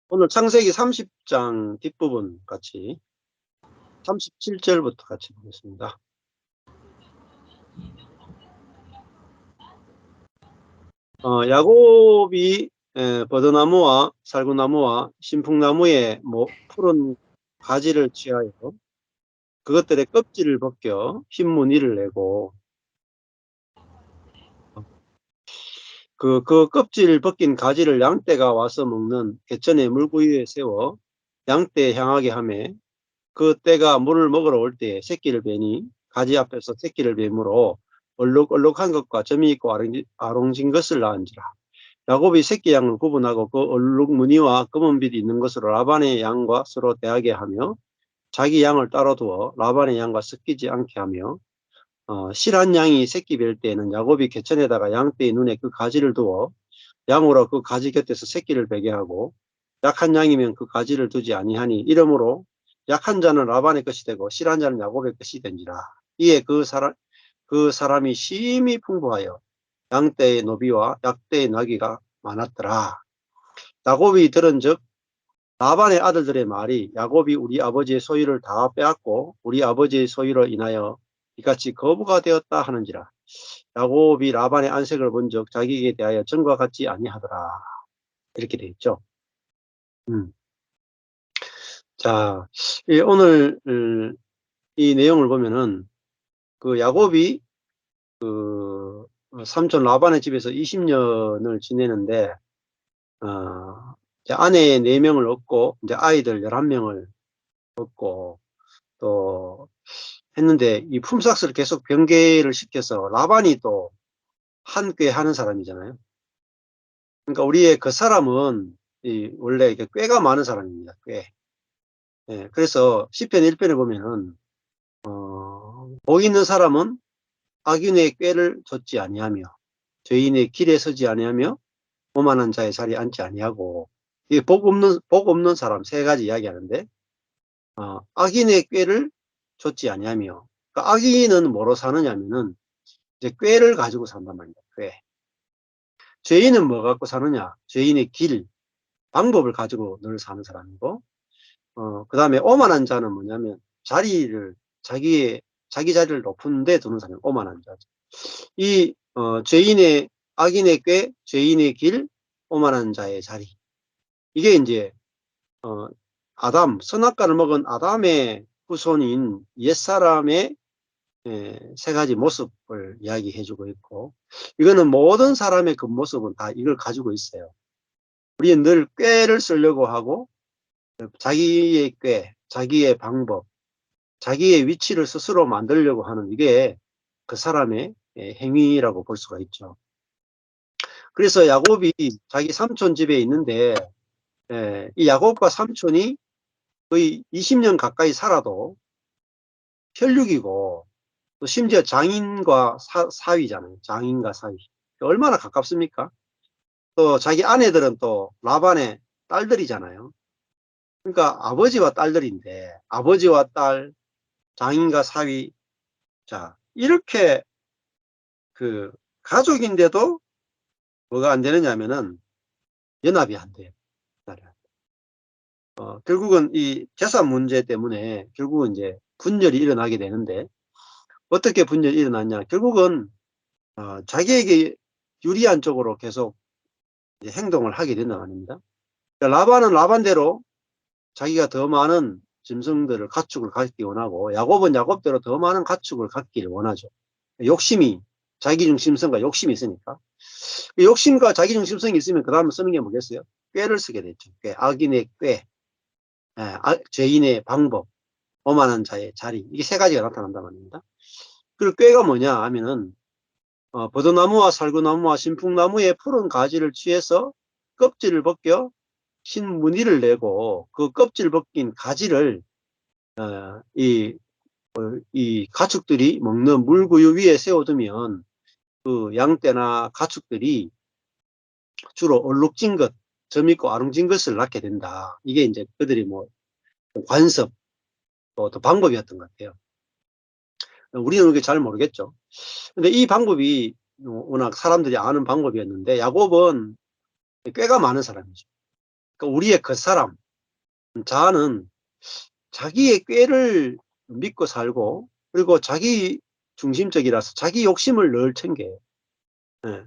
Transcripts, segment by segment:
오늘 창세기 30장 뒷부분 같이 37절부터 같이 보겠습니다. 야곱이 버드나무와 살구나무와 신풍나무의 푸른 가지를 취하여 그것들의 껍질을 벗겨 흰 무늬를 내고 그 껍질 벗긴 가지를 양떼가 와서 먹는 개천의 물구유에 세워 양떼에 향하게 하매 그 떼가 물을 먹으러 올 때에 새끼를 베니 가지 앞에서 새끼를 베므로 얼룩얼룩한 것과 점이 있고 아롱진 것을 낳은지라. 야곱이 새끼 양을 구분하고 그 얼룩 무늬와 검은빛이 있는 것으로 라반의 양과 서로 대하게 하며 자기 양을 따로 두어 라반의 양과 섞이지 않게 하며 실한 양이 새끼 뵐 때에는 야곱이 개천에다가 양떼의 눈에 그 가지를 두어 양으로 그 가지 곁에서 새끼를 베게 하고 약한 양이면 그 가지를 두지 아니하니 이러므로 약한 자는 라반의 것이 되고 실한 자는 야곱의 것이 된지라. 이에 그 사람이 심히 풍부하여 양떼의 노비와 약떼의 나귀가 많았더라. 야곱이 들은즉 라반의 아들들의 말이 야곱이 우리 아버지의 소유를 다 빼앗고 우리 아버지의 소유로 인하여 이같이 거부가 되었다 하는지라. 야곱이 라반의 안색을 본즉 자기에게 대하여 전과 같지 아니하더라. 이렇게 되어 있죠. 자, 오늘 이 내용을 보면은 그 야곱이 그 삼촌 라반의 집에서 20년을 지내는데 이제 아내 4명을 얻고 이제 아이들 11명을 얻고 또 했는데 이 품삯을 계속 변개를 시켜서 라반이 또 한 꾀 하는 사람이잖아요. 그러니까 우리의 그 사람은 원래 꾀가 많은 사람입니다. 꾀. 예, 그래서 시편 1편에 보면은 복 있는 사람은 악인의 꾀를 좇지 아니하며 죄인의 길에 서지 아니하며 오만한 자의 자리에 앉지 아니하고, 이게 복 없는 사람 3가지 이야기하는데 악인의 꾀를 좇지 아니하며, 그러니까 악인은 뭐로 사느냐면은 이제 꾀를 가지고 산단 말입니다. 꾀. 죄인은 뭐 갖고 사느냐? 죄인의 길, 방법을 가지고 늘 사는 사람이고, 그 다음에 오만한 자는 뭐냐면 자기 자리를 높은 데 두는 사람이 오만한 자죠. 이 악인의 꾀, 죄인의 길, 오만한 자의 자리. 이게 이제 선악과를 먹은 아담의 후손인 옛사람의 3가지 모습을 이야기해주고 있고, 이거는 모든 사람의 그 모습은 다 이걸 가지고 있어요. 우리는 늘 꾀를 쓰려고 하고 자기의 꾀, 자기의 방법, 자기의 위치를 스스로 만들려고 하는 이게 그 사람의 행위라고 볼 수가 있죠. 그래서 야곱이 자기 삼촌 집에 있는데 이 야곱과 삼촌이 거의 20년 가까이 살아도 혈육이고 또 심지어 장인과 사위잖아요. 장인과 사위. 얼마나 가깝습니까? 또 자기 아내들은 또 라반의 딸들이잖아요. 그러니까 아버지와 딸들인데 아버지와 딸, 장인과 사위, 자 이렇게 그 가족인데도 뭐가 안 되느냐면은 연합이 안 돼요. 결국은 이 재산 문제 때문에 결국은 이제 분열이 일어나게 되는데, 어떻게 분열이 일어났냐? 결국은 자기에게 유리한 쪽으로 계속 행동을 하게 된단 말입니다. 그러니까 라반은 라반대로 자기가 더 많은 짐승들을 가축을 갖기 원하고, 야곱은 야곱대로 더 많은 가축을 갖기를 원하죠. 욕심이, 자기중심성과 욕심이 있으니까. 욕심과 자기중심성이 있으면 그 다음에 쓰는 게 뭐겠어요? 꾀를 쓰게 됐죠. 꾀, 악인의 꾀, 죄인의 방법, 오만한 자의 자리. 이게 3가지가 나타난단 말입니다. 그리고 꾀가 뭐냐 하면은 버드나무와 살구나무와 신풍나무의 푸른 가지를 취해서 껍질을 벗겨 흰 무늬를 내고 그 껍질 벗긴 가지를 이 가축들이 먹는 물구유 위에 세워두면 그 양떼나 가축들이 주로 얼룩진 것, 점 있고 아롱진 것을 낳게 된다. 이게 이제 그들이 뭐 관습, 또 방법이었던 것 같아요. 우리는 그게 잘 모르겠죠. 근데 이 방법이 워낙 사람들이 아는 방법이었는데 야곱은 꾀가 많은 사람이죠. 그러니까 우리의 겉사람, 자아는 자기의 꾀를 믿고 살고, 그리고 자기 중심적이라서 자기 욕심을 늘 챙겨요. 예.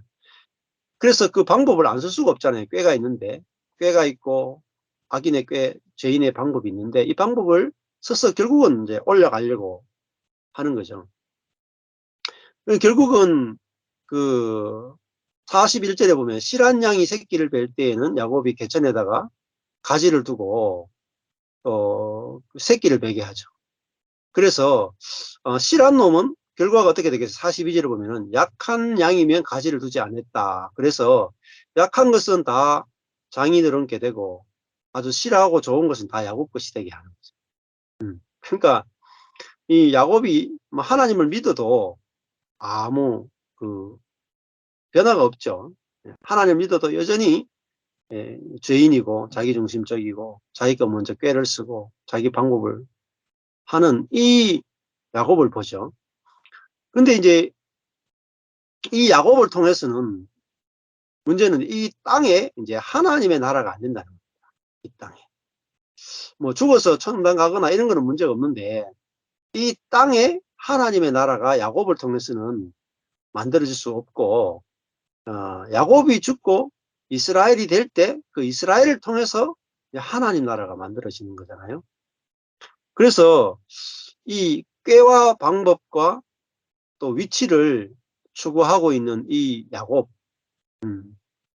그래서 그 방법을 안 쓸 수가 없잖아요. 꾀가 있는데. 꾀가 있고, 악인의 꾀, 죄인의 방법이 있는데, 이 방법을 써서 결국은 이제 올라가려고 하는 거죠. 결국은 그 41절에 보면 실한 양이 새끼를 뵐 때에는 야곱이 개천에다가 가지를 두고 새끼를 베게 하죠. 그래서 실한 놈은 결과가 어떻게 되겠어요? 42절에 보면은 약한 양이면 가지를 두지 않았다. 그래서 약한 것은 다 장인어른 게 되고 아주 실하고 좋은 것은 다 야곱 것이 되게 하는 거죠. 그러니까 이 야곱이 하나님을 믿어도 아무 그 변화가 없죠. 하나님을 믿어도 여전히 죄인이고 자기중심적이고 자기가 먼저 꾀를 쓰고 자기 방법을 하는 이 야곱을 보죠. 근데 이제 이 야곱을 통해서는 문제는 이 땅에 이제 하나님의 나라가 안 된다는 겁니다. 이 땅에. 뭐 죽어서 천당 가거나 이런 거는 문제가 없는데 이 땅에 하나님의 나라가 야곱을 통해서는 만들어질 수 없고 야곱이 죽고 이스라엘이 될 때 그 이스라엘을 통해서 하나님 나라가 만들어지는 거잖아요. 그래서 이 꾀와 방법과 또 위치를 추구하고 있는 이 야곱,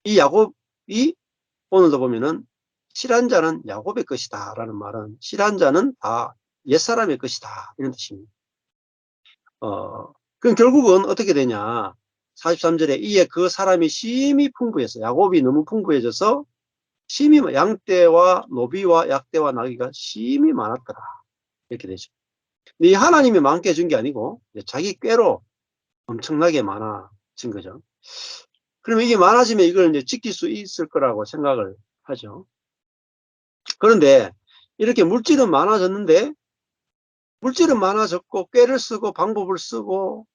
이 야곱이 오늘도 보면은 실한 자는 야곱의 것이다 라는 말은 실한 자는 다 옛사람의 것이다 이런 뜻입니다. 그럼 결국은 어떻게 되냐? 43절에 이에 그 사람이 심히 풍부해서 야곱이 너무 풍부해져서 심히 양떼와 노비와 약떼와 나귀가 심히 많았더라 이렇게 되죠. 이 하나님이 많게 해준 게 아니고 자기 꾀로 엄청나게 많아진 거죠. 그러면 이게 많아지면 이걸 이제 지킬 수 있을 거라고 생각을 하죠. 그런데 이렇게 물질은 많아졌는데 물질은 많아졌고 꾀를 쓰고 방법을 쓰고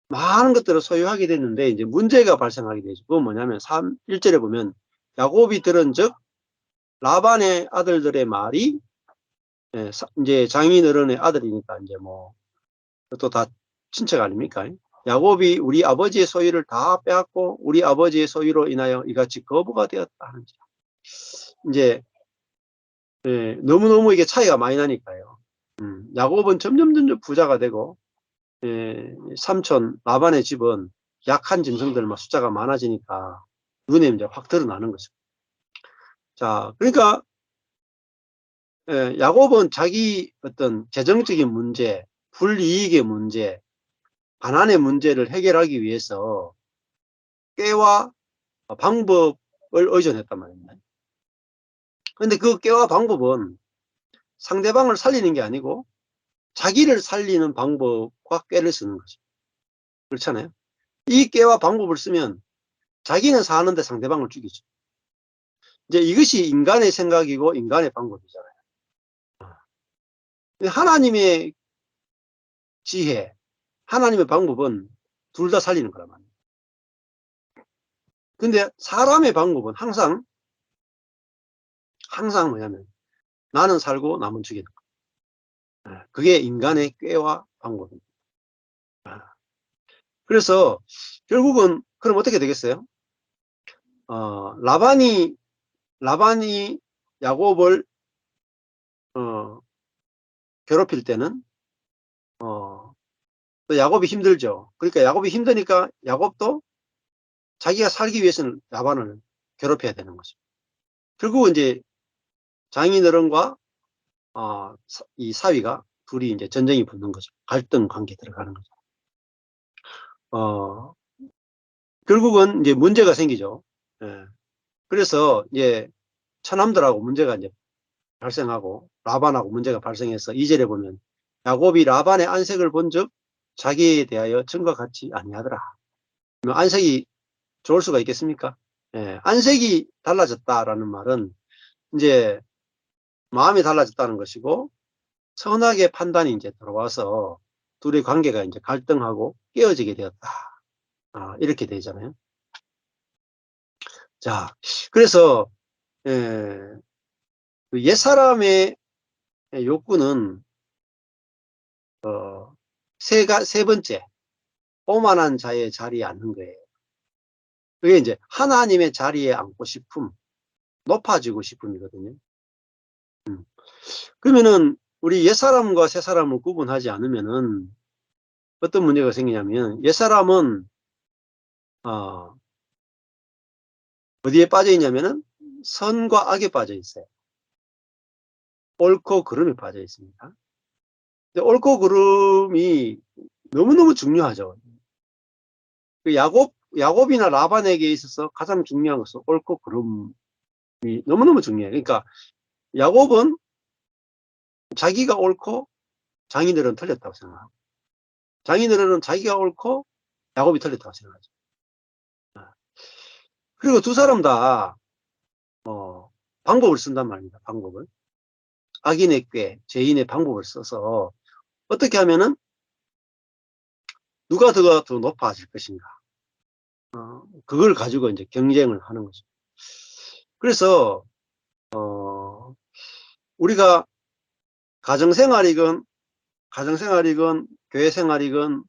많은 것들을 소유하게 됐는데 이제 문제가 발생하게 되죠. 그건 뭐냐면 1절에 보면 야곱이 들은즉 라반의 아들들의 말이 이제 장인어른의 아들이니까 이제 뭐 또 다 친척 아닙니까? 야곱이 우리 아버지의 소유를 다 빼앗고 우리 아버지의 소유로 인하여 이같이 거부가 되었다 하는지. 이제 너무너무 이게 차이가 많이 나니까요. 야곱은 점점 부자가 되고 삼촌 라반의 집은 약한 짐승들만 숫자가 많아지니까 눈에 이제 확 드러나는 거죠. 자, 그러니까 야곱은 자기 어떤 재정적인 문제, 불이익의 문제, 가난의 문제를 해결하기 위해서 꾀와 방법을 의존했단 말입니다. 그런데 그 꾀와 방법은 상대방을 살리는 게 아니고 자기를 살리는 방법과 꾀를 쓰는 거죠. 그렇잖아요. 이 꾀와 방법을 쓰면 자기는 사는데 상대방을 죽이죠. 이제 이것이 인간의 생각이고 인간의 방법이잖아요. 하나님의 지혜, 하나님의 방법은 둘 다 살리는 거란 말이에요. 근데 사람의 방법은 항상 뭐냐면 나는 살고 남은 죽이는 거. 그게 인간의 꾀와 방법입니다. 그래서 결국은 그럼 어떻게 되겠어요? 라반이 야곱을 괴롭힐 때는 또 야곱이 힘들죠. 그러니까 야곱이 힘드니까 야곱도 자기가 살기 위해서는 라반을 괴롭혀야 되는 거죠. 결국은 이제 장인어른과 이 사위가 둘이 이제 전쟁이 붙는 거죠. 갈등 관계 들어가는 거죠. 결국은 이제 문제가 생기죠. 예. 그래서 이제 처남들하고 문제가 이제 발생하고 라반하고 문제가 발생해서 2절에 보면 야곱이 라반의 안색을 본즉 자기에 대하여 전과 같지 아니하더라. 안색이 좋을 수가 있겠습니까? 예. 안색이 달라졌다라는 말은 이제 마음이 달라졌다는 것이고 선악의 판단이 이제 들어와서 둘의 관계가 이제 갈등하고 깨어지게 되었다. 이렇게 되잖아요. 자, 그래서 예. 그 옛사람의 욕구는 세 번째 오만한 자의 자리에 앉는 거예요. 그게 이제 하나님의 자리에 앉고 싶음, 높아지고 싶음이거든요. 음. 그러면은 우리 옛사람과 새사람을 구분하지 않으면은 어떤 문제가 생기냐면, 옛사람은 어 어디에 빠져 있냐면은 선과 악에 빠져 있어요. 옳고 그름에 빠져 있습니다. 근데 옳고 그름이 너무너무 중요하죠. 그 야곱이나 라반에게 있어서 가장 중요한 것은 옳고 그름이 너무너무 중요해요. 그러니까 야곱은 자기가 옳고 장인들은 틀렸다고 생각하고, 장인들은 자기가 옳고 야곱이 틀렸다고 생각하죠. 그리고 두 사람 다 방법을 쓴단 말입니다. 방법을. 악인의 꾀, 죄인의 방법을 써서 어떻게 하면은 누가 더 높아질 것인가. 그걸 가지고 이제 경쟁을 하는 거죠. 그래서 우리가 가정생활이건 교회생활이건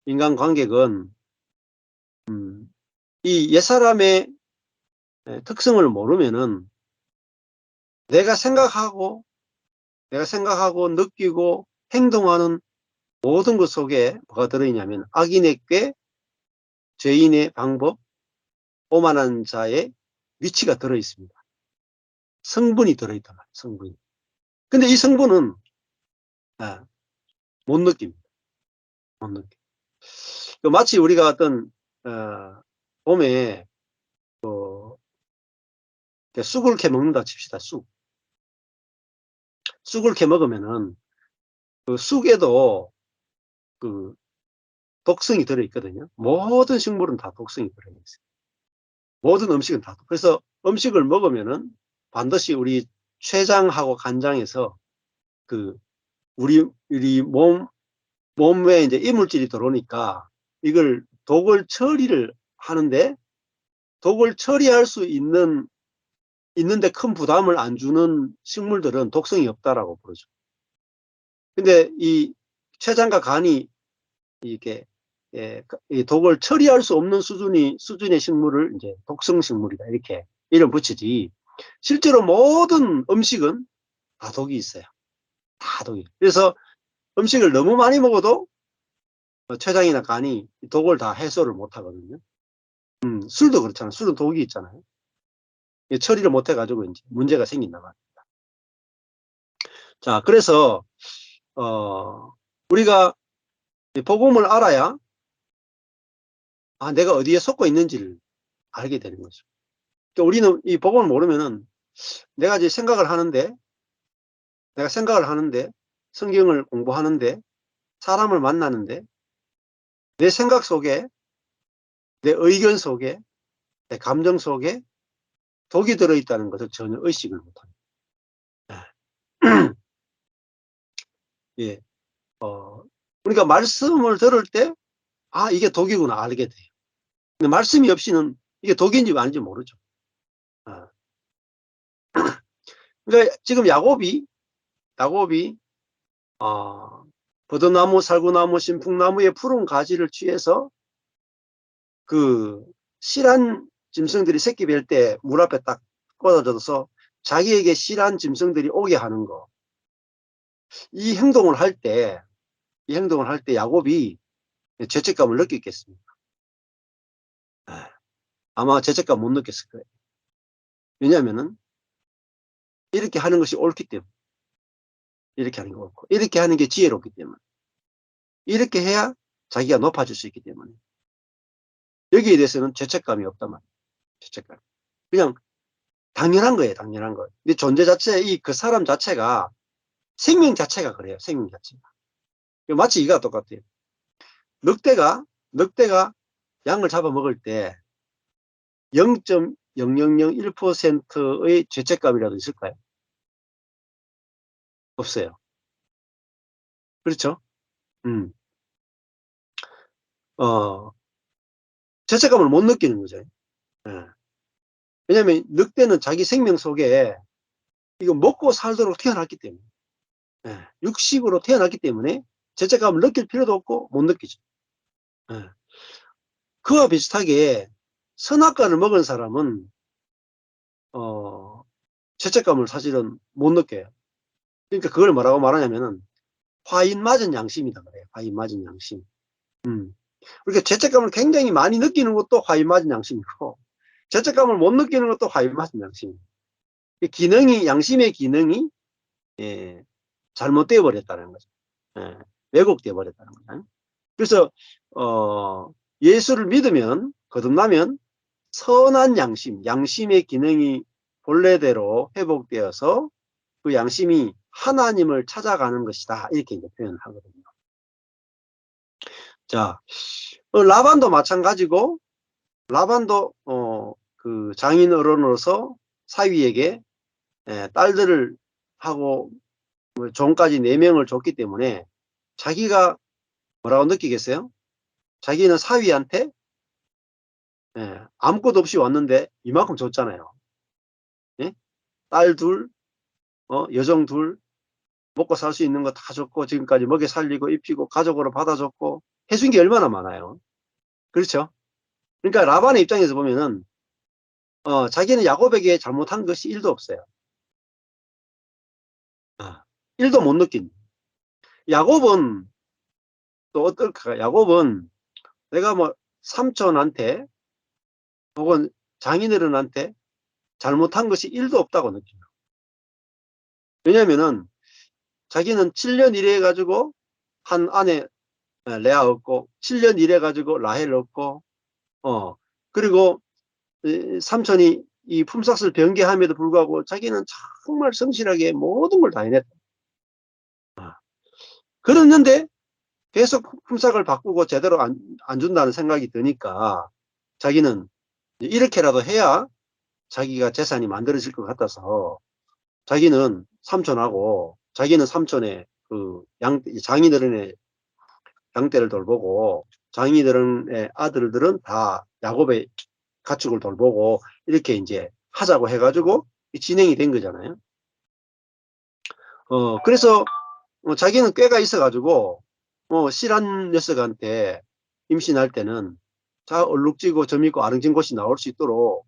인간관계건 이 옛사람의 특성을 모르면은 내가 생각하고 느끼고 행동하는 모든 것 속에 뭐가 들어있냐면 악인의 꾀, 죄인의 방법, 오만한 자의 위치가 들어있습니다. 성분이 들어있단 말이에요. 성분이. 근데 이 성분은 아, 못 느낍니다. 못 느껴. 마치 우리가 어떤 봄에 쑥을 캐 먹는다 칩시다. 쑥을 캐 먹으면은 그 쑥에도 그 독성이 들어있거든요. 모든 식물은 다 독성이 들어있어요. 모든 음식은 다. 그래서 음식을 먹으면은 반드시 우리 췌장하고 간장에서 그 우리 몸에 이제 이물질이 들어오니까 이걸 독을 처리를 하는데, 독을 처리할 수 있는데 큰 부담을 안 주는 식물들은 독성이 없다라고 부르죠. 근데 이 췌장과 간이 이게 이 독을 처리할 수 없는 수준의 식물을 이제 독성 식물이다 이렇게 이름 붙이지, 실제로 모든 음식은 다 독이 있어요. 다 독이. 그래서 음식을 너무 많이 먹어도 췌장이나 간이 독을 다 해소를 못 하거든요. 술도 그렇잖아요. 술은 독이 있잖아요. 처리를 못 해가지고 이제 문제가 생긴단 말이에요. 자, 그래서 우리가 복음을 알아야 내가 어디에 속고 있는지를 알게 되는 거죠. 그러니까 우리는 이 복음을 모르면은 내가 이제 생각을 하는데, 성경을 공부하는데, 사람을 만나는데 내 생각 속에, 내 의견 속에, 내 감정 속에 독이 들어있다는 것을 전혀 의식을 못합니다. 예. 그러니까 말씀을 들을 때 이게 독이구나 알게 돼요. 근데 말씀이 없이는 이게 독인지 아닌지 모르죠. 아. 그러니까 지금 야곱이 버드나무, 살구나무, 신풍나무의 푸른 가지를 취해서 그 실한 짐승들이 새끼 뵐 때 물 앞에 딱 꽂아줘서 자기에게 실한 짐승들이 오게 하는 거. 이 행동을 할 때, 야곱이 죄책감을 느꼈겠습니다. 아마 죄책감 못 느꼈을 거예요. 왜냐하면은 이렇게 하는 것이 옳기 때문에. 이렇게 하는 게 옳고, 이렇게 하는 게 지혜롭기 때문에. 이렇게 해야 자기가 높아질 수 있기 때문에. 여기에 대해서는 죄책감이 없단 말이에요. 죄책감. 그냥 당연한 거예요. 당연한 거. 근데 존재 자체, 그 사람 자체가, 생명 자체가 그래요. 생명 자체가. 마치 이가 똑같아요. 늑대가 양을 잡아먹을 때 0.0001%의 죄책감이라도 있을까요? 없어요. 그렇죠? 음. 어, 죄책감을 못 느끼는 거죠. 예. 왜냐하면 늑대는 자기 생명 속에 이거 먹고 살도록 태어났기 때문에, 육식으로 태어났기 때문에 죄책감을 느낄 필요도 없고 못 느끼죠. 그와 비슷하게 선악과를 먹은 사람은 죄책감을 사실은 못 느껴요. 그러니까 그걸 뭐라고 말하냐면은 화인 맞은 양심이다 그래요. 화인 맞은 양심. 그러니까 죄책감을 굉장히 많이 느끼는 것도 화인 맞은 양심이고, 죄책감을 못 느끼는 것도 화인 맞은 양심이에요. 기능이, 양심의 기능이 잘못되어 버렸다는 거죠. 왜곡되어 버렸다는 거죠. 그래서 예수를 믿으면, 거듭나면 선한 양심, 양심의 기능이 본래대로 회복되어서 그 양심이 하나님을 찾아가는 것이다, 이렇게 이제 표현을 하거든요. 자, 라반도 마찬가지고, 라반도 그 장인 어른으로서 사위에게 딸들을 하고 종까지 4명을 줬기 때문에 자기가 뭐라고 느끼겠어요? 자기는 사위한테 아무것도 없이 왔는데 이만큼 줬잖아요. 예? 딸 둘, 여종 둘, 먹고 살 수 있는 거 다 줬고, 지금까지 먹여 살리고 입히고 가족으로 받아줬고 해준 게 얼마나 많아요. 그렇죠? 그러니까 라반의 입장에서 보면은 자기는 야곱에게 잘못한 것이 1도 없어요. 1도 못 느낀. 야곱은 또 어떨까? 야곱은 내가 뭐 삼촌한테 혹은 장인어른한테 잘못한 것이 1도 없다고 느껴요. 왜냐면은 자기는 7년 일해 가지고 한 아내 레아 얻고, 7년 일해 가지고 라헬 얻고, 그리고 삼촌이 이 품삯을 변개함에도 불구하고 자기는 정말 성실하게 모든 걸 다 해냈다. 그랬는데 계속 품삯을 바꾸고 제대로 안 준다는 생각이 드니까 자기는 이렇게라도 해야 자기가 재산이 만들어질 것 같아서 자기는 삼촌하고, 자기는 삼촌의 그 장인어른의 양떼를 돌보고, 장인어른의 아들들은 다 야곱의 가축을 돌보고, 이렇게 이제 하자고 해가지고 진행이 된 거잖아요. 그래서 자기는 꾀가 있어가지고 실한 녀석한테 임신할 때는 자 얼룩지고 점있고 아릉진 곳이 나올 수 있도록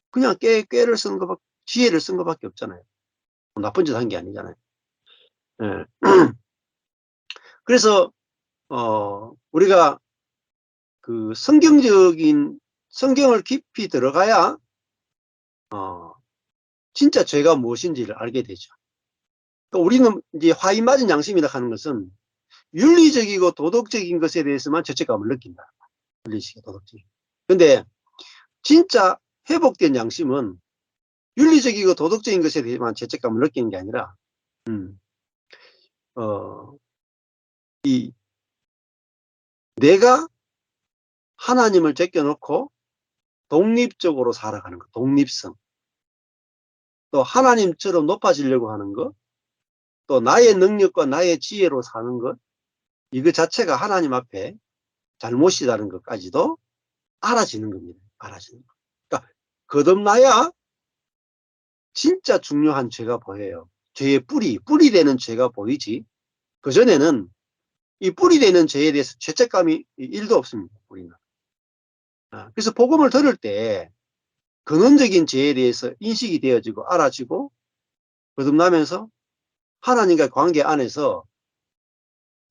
그냥 꾀를 쓴 거밖에, 지혜를 쓴 거밖에 없잖아요. 나쁜 짓 한 게 아니잖아요. 예. 그래서 우리가 그 성경을 깊이 들어가야 진짜 죄가 무엇인지를 알게 되죠. 그러니까 우리는 이제 화인 맞은 양심이라 하는 것은 윤리적이고 도덕적인 것에 대해서만 죄책감을 느낀다. 윤리적이고 도덕적인. 근데 진짜 회복된 양심은 윤리적이고 도덕적인 것에 대해서만 죄책감을 느끼는 게 아니라, 음, 어, 이 내가 하나님을 제껴놓고 독립적으로 살아가는 것, 독립성. 또 하나님처럼 높아지려고 하는 것, 또 나의 능력과 나의 지혜로 사는 것, 이거 자체가 하나님 앞에 잘못이라는 것까지도 알아지는 겁니다. 알아지는 것. 그러니까 거듭나야 진짜 중요한 죄가 보여요. 죄의 뿌리 되는 죄가 보이지. 그전에는 이 뿌리 되는 죄에 대해서 죄책감이 1도 없습니다. 우리는. 그래서 복음을 들을 때 근원적인 죄에 대해서 인식이 되어지고 알아지고 거듭나면서 하나님과의 관계 안에서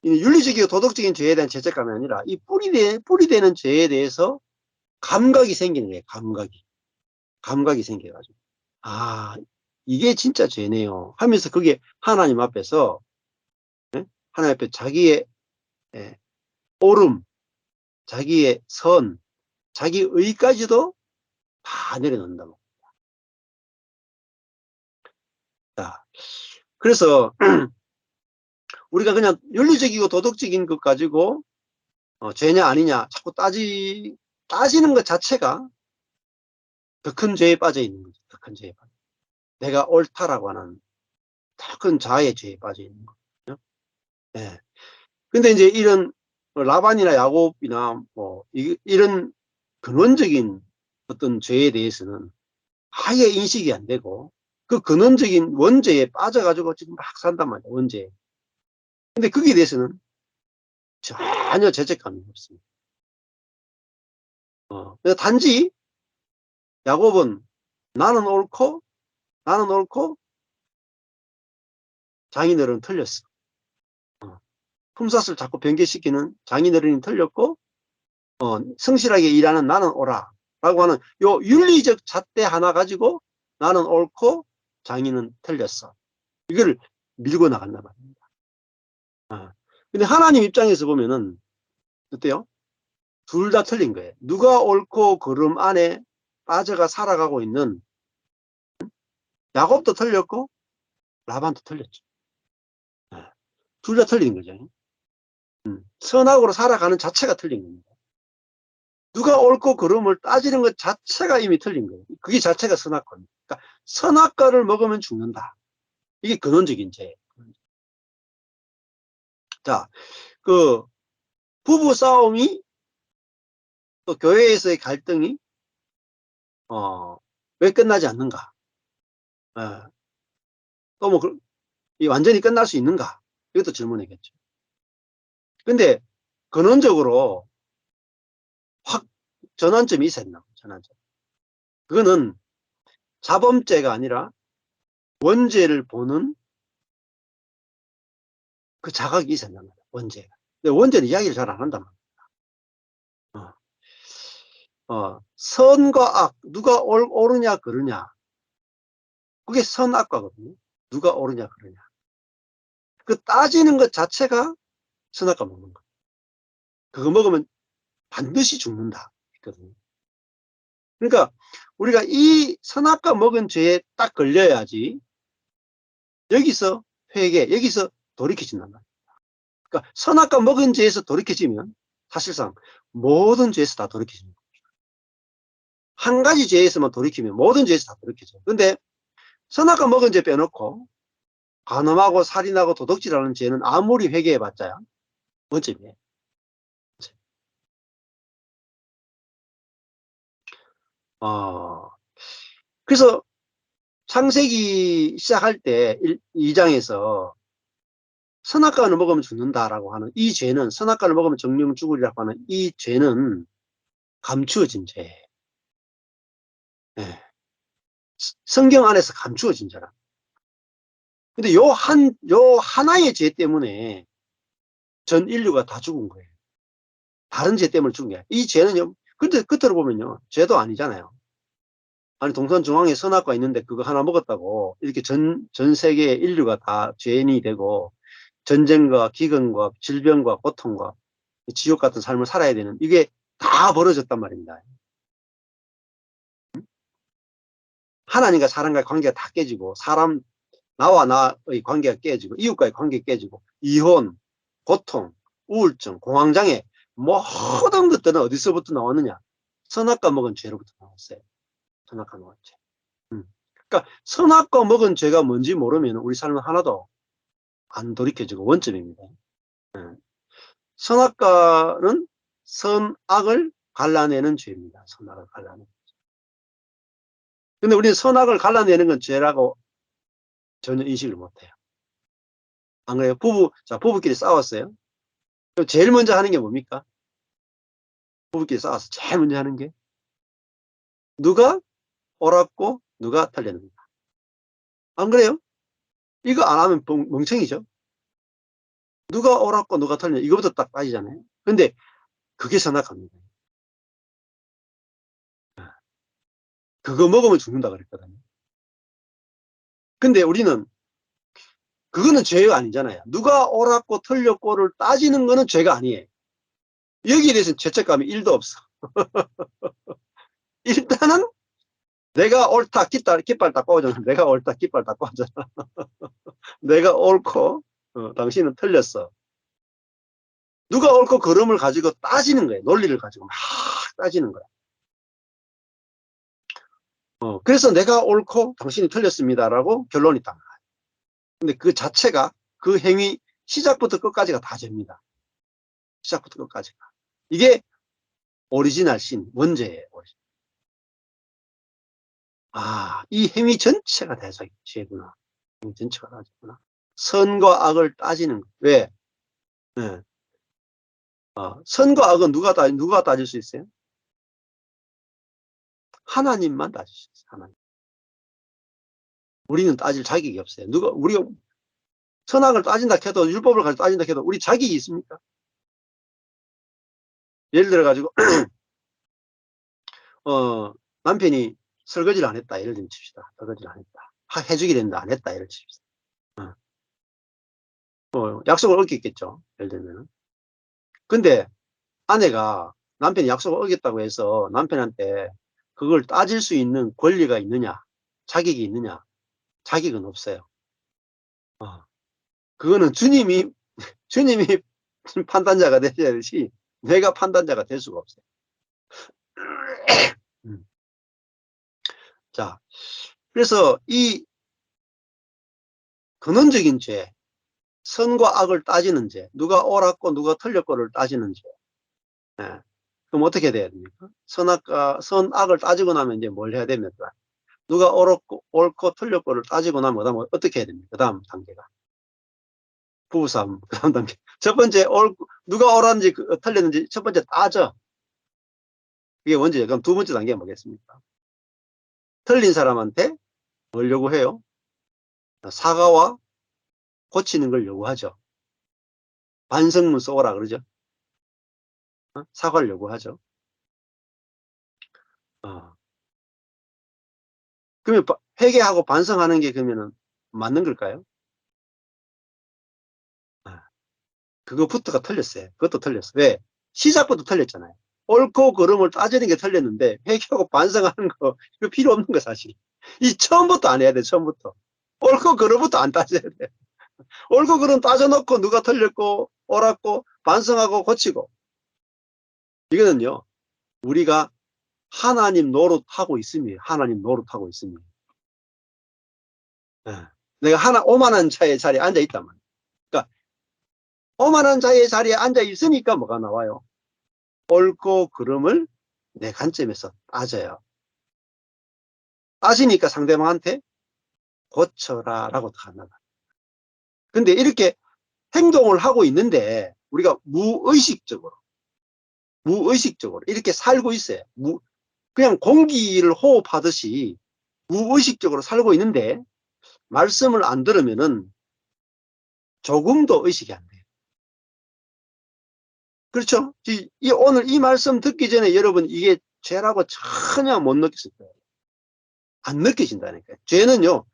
윤리적이고 도덕적인 죄에 대한 죄책감이 아니라 이 뿌리 되는 죄에 대해서 감각이 생기는 거예요. 감각이 생겨가지고, 이게 진짜 죄네요 하면서 그게 하나님 앞에서, 하나님 앞에 자기의 옳음, 자기의 선, 자기 의까지도 다 내려놓는다고. 자, 그래서 우리가 그냥 윤리적이고 도덕적인 것 가지고 죄냐 아니냐 자꾸 따지는 것 자체가 더 큰 죄에 빠져 있는 거죠. 더 큰 죄에 빠져. 내가 옳다라고 하는 더 큰 자아의 죄에 빠져 있는 거죠. 예. 근데 이제 이런 라반이나 야곱이나 뭐 이런 근원적인 어떤 죄에 대해서는 아예 인식이 안 되고 그 근원적인 원죄에 빠져가지고 지금 막 산단 말이야, 원죄에. 근데 거기에 대해서는 전혀 죄책감이 없습니다. 그래서 단지 야곱은 나는 옳고 장인어른은 틀렸어. 품삯을 자꾸 변개시키는 장인어른이 틀렸고 성실하게 일하는 나는 옳아 라고 하는 요 윤리적 잣대 하나 가지고 나는 옳고 장인은 틀렸어. 이걸 밀고 나간단 말입니다. 근데 하나님 입장에서 보면은 어때요? 둘 다 틀린 거예요. 누가 옳고 그름 안에 빠져가 살아가고 있는 야곱도 틀렸고 라반도 틀렸죠. 둘 다 틀린 거죠. 선악으로 살아가는 자체가 틀린 겁니다. 누가 옳고 그름을 따지는 것 자체가 이미 틀린 거예요. 그게 자체가 선악과입니다. 그러니까 선악과를 먹으면 죽는다. 이게 근원적인 죄예요. 자, 그 부부 싸움이 또 교회에서의 갈등이 왜 끝나지 않는가? 또 뭐 완전히 끝날 수 있는가? 이것도 질문이겠죠. 근데 근원적으로 확 전환점이 있었나? 전환점. 그거는 자범죄가 아니라 원죄를 보는 그 자각이 있었나 말이야. 원죄가. 근데 원죄는 이야기를 잘 안 한단 말이야. 선과 악, 누가 옳으냐 그르냐, 그게 선악과거든요. 누가 옳으냐 그르냐, 그 따지는 것 자체가 선악과 먹는 거. 그거 먹으면 반드시 죽는다 했거든요. 그러니까 우리가 이 선악과 먹은 죄에 딱 걸려야지 여기서 회개, 여기서 돌이켜진단 말이야. 그러니까 선악과 먹은 죄에서 돌이켜지면 사실상 모든 죄에서 다 돌이켜집니다. 한 가지 죄에서만 돌이키면 모든 죄에서 다 돌이켜져. 근데 선악과 먹은 죄 빼놓고 간음하고 살인하고 도둑질하는 죄는 아무리 회개해봤자 원점이에요. 그래서 창세기 시작할 때 2장에서 선악과를 먹으면 죽는다라고 하는 이 죄는, 선악과를 먹으면 정령 죽으리라고 하는 이 죄는 감추어진 죄예요. 네. 성경 안에서 감추어진 죄라. 근데 요 하나의 죄 때문에 전 인류가 다 죽은 거예요. 다른 죄 때문에 죽은 게 아니라. 이 죄는요, 근데 끝으로 보면요, 죄도 아니잖아요. 아니, 동선 중앙에 선악과 있는데 그거 하나 먹었다고 이렇게 전 세계 인류가 다 죄인이 되고 전쟁과 기근과 질병과 고통과 지옥 같은 삶을 살아야 되는, 이게 다 벌어졌단 말입니다. 하나님과 사람과의 관계가 다 깨지고, 나와 나의 관계가 깨지고, 이웃과의 관계가 깨지고, 이혼, 고통, 우울증, 공황장애, 모든 것들은 어디서부터 나왔느냐? 선악과 먹은 죄로부터 나왔어요. 선악과 먹은 죄. 그러니까 선악과 먹은 죄가 뭔지 모르면 우리 삶은 하나도 안 돌이켜지고 원점입니다. 선악과는 선악을 갈라내는 죄입니다. 선악을 갈라내는. 근데 우리는 선악을 갈라내는 건 죄라고 전혀 인식을 못해요. 안 그래요? 부부끼리 싸웠어요. 그럼 제일 먼저 하는 게 뭡니까? 부부끼리 싸워서 제일 먼저 하는 게 누가 옳았고 누가 틀렸는가. 안 그래요? 이거 안 하면 멍청이죠. 누가 옳았고 누가 틀렸는가, 이거부터 딱 따지잖아요. 근데 그게 선악과입니다. 그거 먹으면 죽는다 그랬거든요. 근데 우리는 그거는 죄가 아니잖아요. 누가 옳았고 틀렸고를 따지는 거는 죄가 아니에요. 여기에 대해서는 죄책감이 1도 없어. 일단은 내가 옳다, 깃발 딱 꽂아줘. 내가 옳다, 깃발 딱 꽂아줘. 내가 옳고 당신은 틀렸어. 누가 옳고 그름을 가지고 따지는 거예요. 논리를 가지고 막 따지는 거야. 그래서 내가 옳고 당신이 틀렸습니다라고 결론이 딱 나요. 근데 그 자체가, 그 행위 시작부터 끝까지가 다 죄입니다. 시작부터 끝까지가. 이게 오리지널 신, 원죄예요. 이 행위 전체가 죄구나. 행위 전체가 다 죄구나. 선과 악을 따지는 거. 왜? 예. 선과 악은 누가 따질 수 있어요? 하나님만 따질 수 있어요. 하나님. 우리는 따질 자격이 없어요. 우리가 선악을 따진다 해도, 율법을 가지고 따진다 해도 우리 자격이 있습니까? 예를 들어 가지고 남편이 설거지를 안 했다. 예를 들면 칩시다. 설거지를 안 했다. 해주기로 했는데 안 했다. 예를 칩시다. 약속을 어겼겠죠. 예를 들면은. 근데 아내가 남편이 약속을 어겼다고 해서 남편한테 그걸 따질 수 있는 권리가 있느냐? 자격이 있느냐? 자격은 없어요. 그거는 주님이 판단자가 되셔야 되지, 내가 판단자가 될 수가 없어요. 음. 자, 그래서 이 근원적인 죄, 선과 악을 따지는 죄, 누가 옳았고 누가 틀렸고를 따지는 죄. 예. 그럼 어떻게 돼야 됩니까? 선악을 따지고 나면 이제 뭘 해야 됩니까? 누가 옳고 틀렸고를 따지고 나면 그다음 어떻게 해야 됩니까? 그 다음 단계가. 부부싸움. 그 다음 단계. 첫 번째, 누가 옳았는지 틀렸는지 첫 번째 따져. 그게 먼저예요. 그럼 두 번째 단계가 뭐겠습니까? 틀린 사람한테 뭘 요구해요? 사과와 고치는 걸 요구하죠. 반성문 써오라 그러죠. 사과를 요구하죠. 어. 그러면 회개하고 반성하는 게 그러면은 맞는 걸까요? 그거부터가 틀렸어요. 그것도 틀렸어. 왜? 시작부터 틀렸잖아요. 옳고 그름을 따지는 게 틀렸는데 회개하고 반성하는 거 이거 필요 없는 거 사실. 이 처음부터 안 해야 돼. 처음부터. 옳고 그름부터 안 따져야 돼. 옳고 그름 따져놓고 누가 틀렸고 옳았고 반성하고 고치고. 이거는요, 우리가 하나님 노릇하고 있습니다. 하나님 노릇하고 있습니다. 예. 내가 오만한 자의 자리에 앉아 있단 말이에요. 그러니까 오만한 자의 자리에 앉아 있으니까 뭐가 나와요? 옳고 그름을 내 관점에서 따져요. 따지니까 상대방한테 고쳐라라고 하나. 근데 이렇게 행동을 하고 있는데 우리가 무의식적으로 이렇게 살고 있어요. 그냥 공기를 호흡하듯이 무의식적으로 살고 있는데 말씀을 안 들으면은 조금도 의식이 안 돼요. 그렇죠? 오늘 이 말씀 듣기 전에 여러분 이게 죄라고 전혀 못 느꼈을 거예요. 안 느껴진다니까요. 죄는요,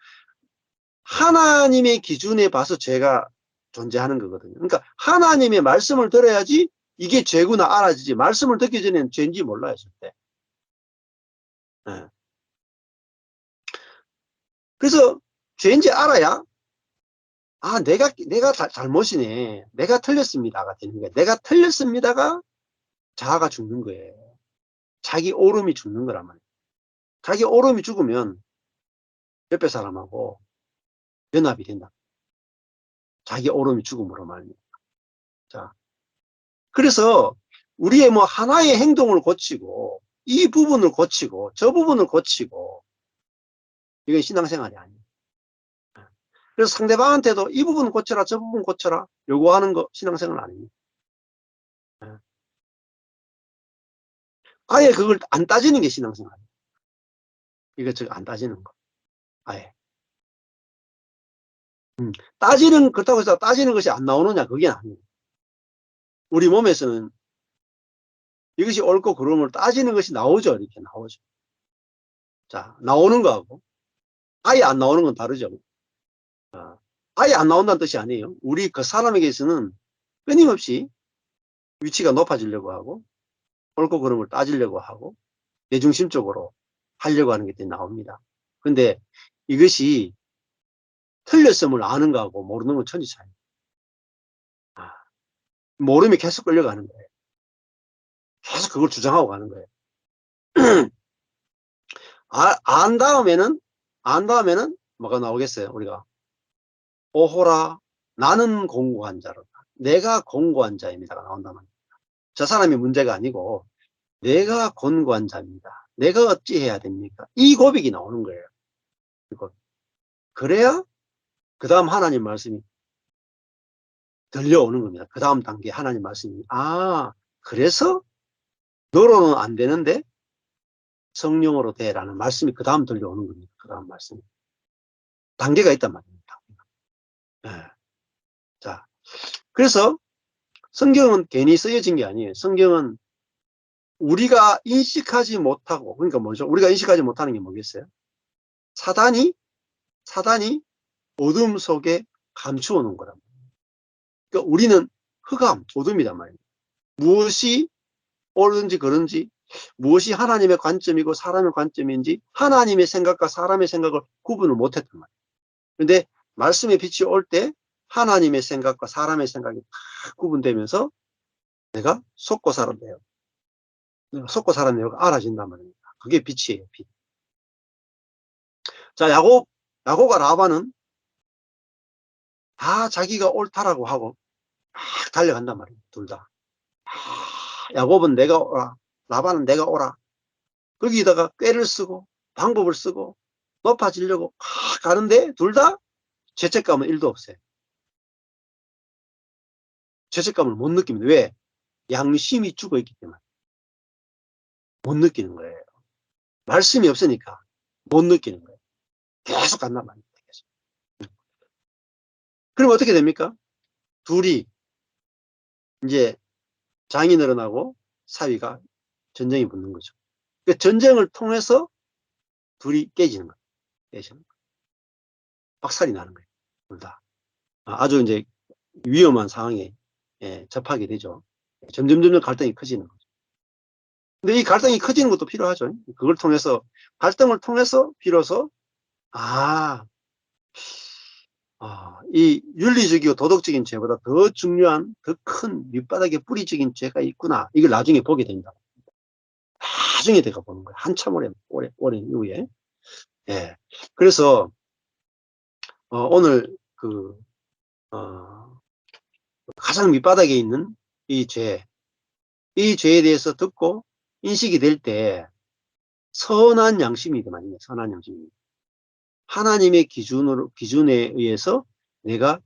하나님의 기준에 봐서 죄가 존재하는 거거든요. 그러니까 하나님의 말씀을 들어야지 이게 죄구나 알아지지, 말씀을 듣기 전에는 죄인지 몰라요, 절대. 네. 그래서 죄인지 알아야, 내가 잘못이네, 내가 틀렸습니다가 되는 거예요. 내가 틀렸습니다가 자아가 죽는 거예요. 자기 오름이 죽는 거란 말이에요. 자기 오름이 죽으면 옆에 사람하고 연합이 된다. 자기 오름이 죽음으로 말입니다. 자, 그래서 우리의 하나의 행동을 고치고 이 부분을 고치고 저 부분을 고치고 이건 신앙생활이 아니에요. 그래서 상대방한테도 이 부분 고쳐라 저 부분 고쳐라 요구하는 거 신앙생활 아닙니다. 아예 그걸 안 따지는 게 신앙생활이에요. 이것저것 안 따지는 거. 아예. 그렇다고 해서 따지는 것이 안 나오느냐, 그게 아니에요. 우리 몸에서는 이것이 옳고 그름을 따지는 것이 나오죠. 이렇게 나오죠. 자, 나오는 거하고 아예 안 나오는 건 다르죠. 아예 안 나온다는 뜻이 아니에요. 우리 그 사람에게서는 끊임없이 위치가 높아지려고 하고 옳고 그름을 따지려고 하고 내중심적으로 하려고 하는 게 나옵니다. 근데 이것이 틀렸음을 아는 거하고 모르는 건 천지 차이. 모르면 계속 끌려가는 거예요. 계속 그걸 주장하고 가는 거예요. 안 다음에는 뭐가 나오겠어요? 우리가 오호라 나는 공고한 자로다. 내가 공고한 자입니다가 나온단 말이에요. 저 사람이 문제가 아니고 내가 권고한 자입니다. 내가 어찌 해야 됩니까? 이 고백이 나오는 거예요. 그리고 그래야 그 다음 하나님 말씀이 들려오는 겁니다. 그 다음 단계 하나님 말씀이 그래서 너로는 안 되는데 성령으로 돼라는 말씀이 그 다음 들려오는 겁니다. 그 다음 말씀이. 단계가 있단 말입니다. 네. 자, 그래서 성경은 괜히 쓰여진 게 아니에요. 성경은 우리가 인식하지 못하고, 그러니까 뭐죠? 우리가 인식하지 못하는 게 뭐겠어요? 사단이 어둠 속에 감추어 놓은 거란 말이에요. 그러니까 우리는 흑암, 어둠이란 말이에요. 무엇이 옳은지 그른지, 무엇이 하나님의 관점이고 사람의 관점인지 하나님의 생각과 사람의 생각을 구분을 못했단 말이에요. 그런데 말씀의 빛이 올 때 하나님의 생각과 사람의 생각이 다 구분되면서 내가 속고 살았네요. 내가 속고 살았네요가 알아진단 말입니다. 그게 빛이에요, 빛. 자, 야곱과 라반은 다 자기가 옳다라고 하고 막 달려간단 말이에요, 둘 다. 야곱은 내가 오라, 라반은 내가 오라. 거기다가 꾀를 쓰고 방법을 쓰고 높아지려고 막 가는데 둘 다 죄책감은 1도 없어요. 죄책감을 못 느낍니다. 왜? 양심이 죽어있기 때문에 못 느끼는 거예요. 말씀이 없으니까 못 느끼는 거예요. 계속 간단 말입니다. 계속. 그럼 어떻게 됩니까? 둘이 이제 장이 늘어나고 사위가 전쟁이 붙는 거죠. 그 전쟁을 통해서 둘이 깨지는 거예요. 깨지는 거예요. 박살이 나는 거예요. 둘 다. 아주 이제 위험한 상황에 접하게 되죠. 점점 갈등이 커지는 거죠. 근데 이 갈등이 커지는 것도 필요하죠. 그걸 통해서, 갈등을 통해서 비로소, 아, 이 윤리적이고 도덕적인 죄보다 더 중요한, 더 큰 밑바닥에 뿌리적인 죄가 있구나. 이걸 나중에 보게 된다. 나중에 내가 보는 거예요. 한참 오랜 이후에. 예. 그래서, 오늘 어, 가장 밑바닥에 있는 이 죄에 대해서 듣고 인식이 될 때 선한 양심이더만요. 선한 양심이. 하나님의 기준에 의해서 내가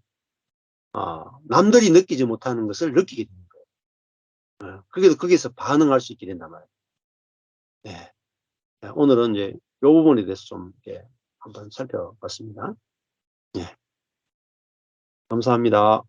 남들이 느끼지 못하는 것을 느끼게 되는 거예요. 그래서 거기서 반응할 수 있게 된단 말이에요. 네. 오늘은 이제 이 부분에 대해서 좀 이렇게 한번 살펴봤습니다. 네. 감사합니다.